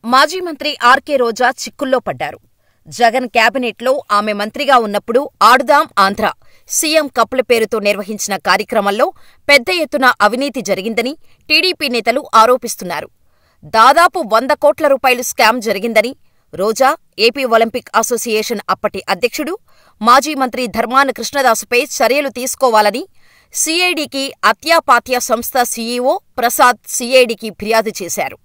మాజీ మంత్రి ఆర్కే రోజా చిక్కుల్లో పడ్డారు. జగన్ క్యాబినెట్లో ఆమె మంత్రిగా ఉన్నప్పుడు ఆడుదాం ఆంధ్ర సీఎం కప్పుల పేరుతో నిర్వహించిన కార్యక్రమంలో పెద్ద ఎత్తున అవినీతి జరిగిందని టీడీపీ నేతలు ఆరోపిస్తున్నారు. దాదాపు 100 కోట్ల రూపాయలు స్కామ్ జరిగిందని రోజా, ఏపీ ఒలింపిక్ అసోసియేషన్ అప్పటి అధ్యక్షుడు, మాజీ మంత్రి ధర్మాన కృష్ణదాసుపై చర్యలు తీసుకోవాలని సీఐడీకి అత్యాపాత్య సంస్థ సీఈఓ ప్రసాద్ సీఐడీకి ఫిర్యాదు చేశారు.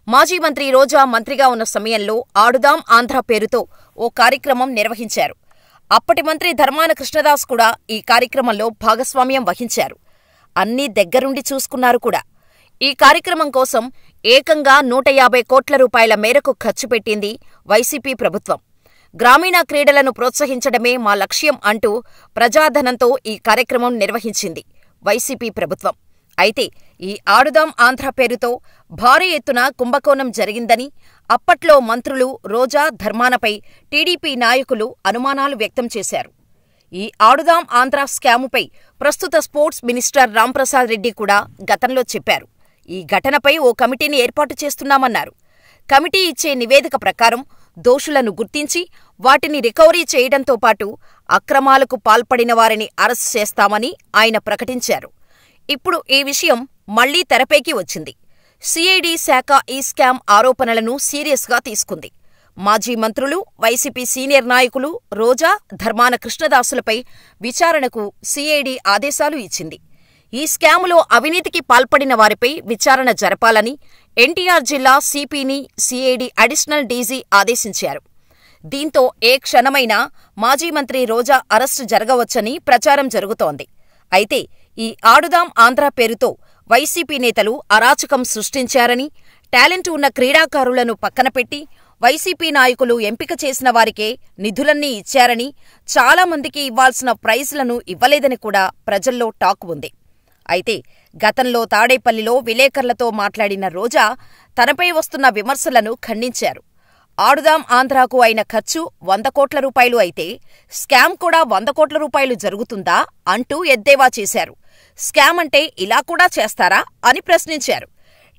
మాజీ మంత్రి రోజా మంత్రిగా ఉన్న సమయంలో ఆడుదాం ఆంధ్ర పేరుతో ఓ కార్యక్రమం నిర్వహించారు. అప్పటి మంత్రి ధర్మాన కృష్ణదాస్ కూడా ఈ కార్యక్రమంలో భాగస్వామ్యం వహించారు. అన్నీ దగ్గరుండి చూసుకున్నారు కూడా. ఈ కార్యక్రమం కోసం ఏకంగా 150 కోట్ల రూపాయల మేరకు ఖర్చు పెట్టింది వైసీపీ ప్రభుత్వం. గ్రామీణ క్రీడలను ప్రోత్సహించడమే మా లక్ష్యం అంటూ ప్రజాధనంతో ఈ కార్యక్రమం నిర్వహించింది వైసీపీ ప్రభుత్వం. అయితే ఈ ఆడుదాం ఆంధ్ర పేరుతో భారీ ఎత్తున కుంభకోణం జరిగిందని అప్పట్లో మంత్రులు రోజా, ధర్మానపై టీడీపీ నాయకులు అనుమానాలు వ్యక్తం చేశారు. ఈ ఆడుదాం ఆంధ్ర స్కాముపై ప్రస్తుత స్పోర్ట్స్ మినిస్టర్ రాంప్రసాద్ రెడ్డి కూడా గతంలో చెప్పారు. ఈ ఘటనపై ఓ కమిటీని ఏర్పాటు చేస్తున్నామన్నారు. కమిటీ ఇచ్చే నివేదిక ప్రకారం దోషులను గుర్తించి వాటిని రికవరీ చేయడంతో పాటు అక్రమాలకు పాల్పడిన వారిని అరెస్ట్ చేస్తామని ఆయన ప్రకటించారు. ఇప్పుడు ఈ విషయం మళ్లీ తెరపైకి వచ్చింది. సీఐడీ శాఖ ఈ స్కామ్ ఆరోపణలను సీరియస్గా తీసుకుంది. మాజీ మంత్రులు, వైసీపీ సీనియర్ నాయకులు రోజా, ధర్మాన కృష్ణదాసులపై విచారణకు సీఐడీ ఆదేశాలు ఇచ్చింది. ఈ స్కాములో అవినీతికి పాల్పడిన వారిపై విచారణ జరపాలని ఎన్టీఆర్ జిల్లా సిపిని సీఐడీ అడిషనల్ డీజీ ఆదేశించారు. దీంతో ఏ క్షణమైనా మాజీ మంత్రి రోజా అరెస్టు జరగవచ్చని ప్రచారం జరుగుతోంది. అయితే ఈ ఆడుదాం ఆంధ్ర పేరుతో వైసీపీ నేతలు అరాచకం సృష్టించారని, టాలెంట్ ఉన్న క్రీడాకారులను పక్కనపెట్టి వైసీపీ నాయకులు ఎంపిక చేసిన వారికే నిధులన్నీ ఇచ్చారని, చాలామందికి ఇవ్వాల్సిన ప్రైజ్లను ఇవ్వలేదని కూడా ప్రజల్లో టాక్ ఉంది. అయితే గతంలో తాడేపల్లిలో విలేకరులతో మాట్లాడిన రోజా తనపై వస్తున్న విమర్శలను ఖండించారు. ఆడుదాం ఆంధ్రాకు అయిన ఖర్చు 100 కోట్ల రూపాయలు అయితే స్కామ్ కూడా 100 కోట్ల రూపాయలు జరుగుతుందా అంటూ ఎద్దేవా చేశారు. స్కామ్ అంటే ఇలా కూడా చేస్తారా అని ప్రశ్నించారు.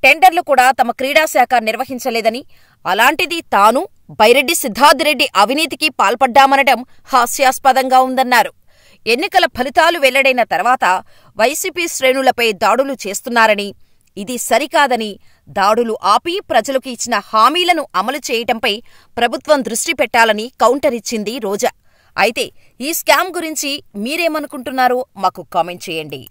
టెండర్లు కూడా తమ క్రీడాశాఖ నిర్వహించలేదని, అలాంటిది తాను, బైరెడ్డి సిద్ధార్థరెడ్డి అవినీతికి పాల్పడ్డామనడం హాస్యాస్పదంగా ఉందన్నారు. ఎన్నికల ఫలితాలు వెల్లడైన తర్వాత వైసీపీ శ్రేణులపై దాడులు చేస్తున్నారని, ఇది సరికాదని, దాడులు ఆపి ప్రజలకు ఇచ్చిన హామీలను అమలు చేయటంపై ప్రభుత్వం దృష్టి పెట్టాలని కౌంటర్ ఇచ్చింది రోజా. అయితే ఈ స్కామ్ గురించి మీరేమనుకుంటున్నారో మాకు కామెంట్ చేయండి.